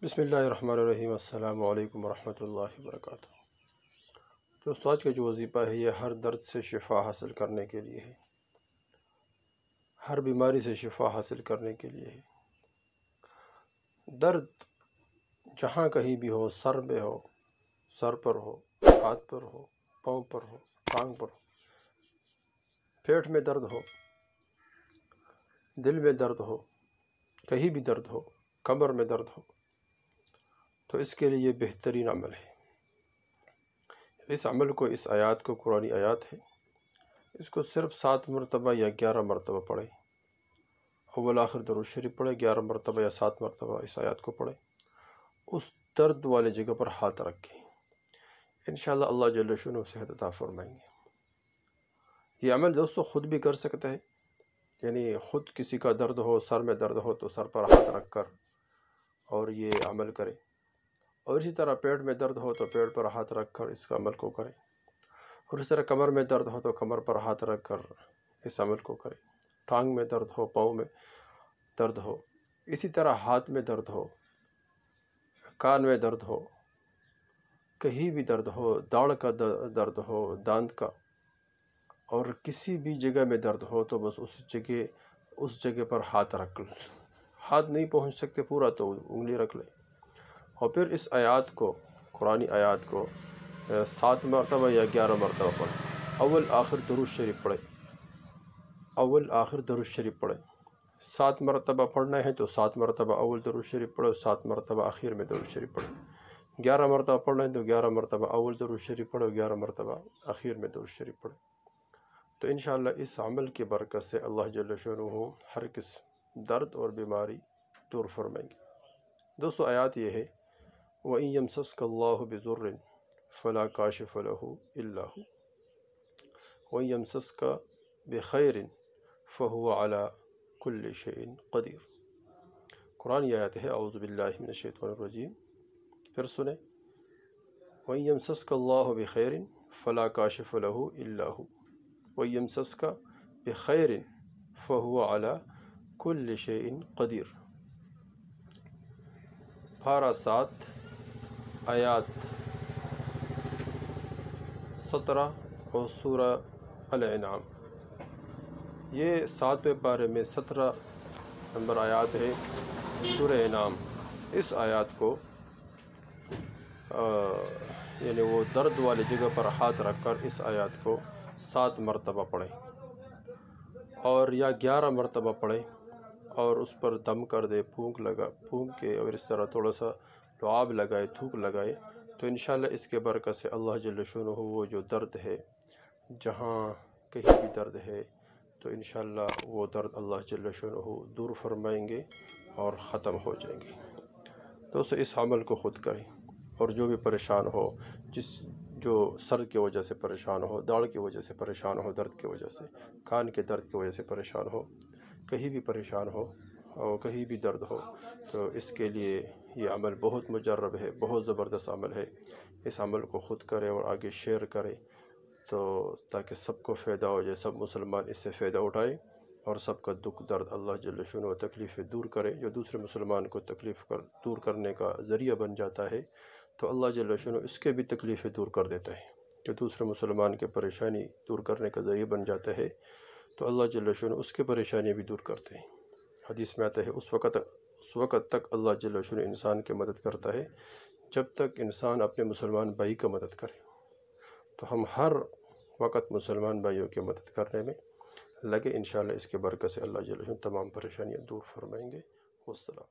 بسم اللہ الرحمن الرحیم۔ السلام علیکم ورحمۃ اللہ وبرکاتہ۔ دوستو، آج کا جو وظیفہ ہے یہ ہر درد سے شفا حاصل کرنے کے لیے ہے، ہر بیماری سے شفا حاصل کرنے کے لیے ہے۔ درد جہاں کہیں بھی ہو، سر میں ہو، سر پر ہو، ہاتھ پر ہو، پاؤں پر ہو، ٹانگ پر ہو، پیٹ میں درد ہو، دل میں درد ہو، کہیں بھی درد ہو، کمر میں درد ہو، تو اس کے لیے یہ بہترین عمل ہے۔ اس عمل کو، اس آیات کو، قرآنی آیات ہے، اس کو صرف 7 مرتبہ یا 11 مرتبہ پڑھیں۔ اول آخر درود شریف پڑھیں، 11 مرتبہ یا 7 مرتبہ اس آیات کو پڑھیں۔ اس درد والے جگہ پر ہاتھ رکھیں، انشاءاللہ اللہ جل شانہ صحت عطا فرمائیں گے۔ یہ عمل دوستو خود بھی کر سکتا ہے، یعنی خود کسی کا درد ہو، سر میں درد ہو تو سر پر ہاتھ رکھ کر اور یہ عمل کرے، اور اسی طرح پیٹ میں درد ہو تو پیٹ پر ہاتھ رکھ کر اس عمل کو کریں، اور اس طرح کمر میں درد ہو تو کمر پر ہاتھ رکھ کر اس عمل کو کریں۔ ٹانگ میں درد ہو، پاؤں میں درد ہو، اسی طرح ہاتھ میں درد ہو، کان میں درد ہو، کہیں بھی درد ہو، داڑھ کا درد ہو، دانت کا، اور کسی بھی جگہ میں درد ہو تو بس اس جگہ پر ہاتھ رکھ لیں۔ ہاتھ نہیں پہنچ سکتے پورا تو انگلی رکھ لیں، اور پھر اس آیات کو، قرآنی آیات کو 7 مرتبہ یا 11 مرتبہ پڑھیں۔ اول آخر درود شریف پڑھیں، اول آخر درود شریف پڑھیں۔ 7 مرتبہ پڑھنا ہے تو 7 مرتبہ اول درود شریف پڑھو، 7 مرتبہ آخر میں درود شریف پڑھیں۔ 11 مرتبہ پڑھنا ہے تو 11 مرتبہ اول درود شریف پڑھو، 11 مرتبہ آخر میں درود شریف پڑھیں۔ تو انشاءاللہ اس عمل کی برکت سے اللہ جل شانہ ہر قسم درد اور بیماری دور فرمائیں گے۔ دوستو، آیات یہ ہے: وَإِن يَمْسَسْكَ اللَّهُ بِضُرٍّ فَلَا كَاشِفَ لَهُ إِلَّا هُوَ وَإِن يَمْسَسْكَ بِخَيْرٍ فَهُوَ عَلَى كُلِّ شَيْءٍ قَدِيرٌ۔ قرآن یہ آیت ہے، اعوذ باللہ من الشیطان الرجیم۔ پھر سنیں: وَإِن يَمْسَسْكَ اللَّهُ بِخَيْرٍ فَلَا كَاشِفَ لَهُ إِلَّا هُوَ وَإِن يَمْسَسْكَ بِخَيْرٍ فَهُوَ عَلَى كُلِّ شَيْءٍ قَدِيرٌ۔ پارہ 7 آیات 17 اور سورہ الانعام۔ یہ 7ویں پارے میں 17 نمبر آیات ہے سورہ انعام۔ اس آیات کو یعنی وہ درد والی جگہ پر ہاتھ رکھ کر اس آیات کو 7 مرتبہ پڑھیں، اور یا 11 مرتبہ پڑھیں، اور اس پر دم کر دے، پھونک کے، اور اس طرح تھوڑا سا لعاب لگائے، تھوک لگائے، تو انشاءاللہ اس کے برکت سے اللہ جل شانہ وہ جو درد ہے، جہاں کہیں بھی درد ہے، تو انشاءاللہ وہ درد اللہ جل شانہ دور فرمائیں گے اور ختم ہو جائیں گے۔ دوستو، اس عمل کو خود کریں، اور جو بھی پریشان ہو، جو سر کی وجہ سے پریشان ہو، داڑھ کی وجہ سے پریشان ہو، درد کی وجہ سے، کان کے درد کی وجہ سے پریشان ہو، کہیں بھی پریشان ہو اور کہیں بھی درد ہو، تو اس کے لیے یہ عمل بہت مجرب ہے، بہت زبردست عمل ہے۔ اس عمل کو خود کرے اور آگے شیئر کرے، تو تاکہ سب کو فائدہ ہو جائے، سب مسلمان اس سے فائدہ اٹھائے، اور سب کا دکھ درد اللہ جل شانہ تکلیفیں دور کرے۔ جو دوسرے مسلمان کو تکلیف دور کرنے کا ذریعہ بن جاتا ہے، تو اللہ جل شانہ اس کے بھی تکلیفیں دور کر دیتا ہے۔ جو دوسرے مسلمان کے پریشانی دور کرنے کا ذریعہ بن جاتا ہے، تو اللہ جل شانہ اس کے پریشانی بھی دور کرتے ہیں۔ حدیث میں آتا ہے، اس وقت تک اللہ جل شانہ انسان کی مدد کرتا ہے جب تک انسان اپنے مسلمان بھائی کا مدد کرے۔ تو ہم ہر وقت مسلمان بھائیوں کی مدد کرنے میں لگے، انشاءاللہ اس کے برکت سے اللہ جل شانہ تمام پریشانیاں دور فرمائیں گے۔ والسلام۔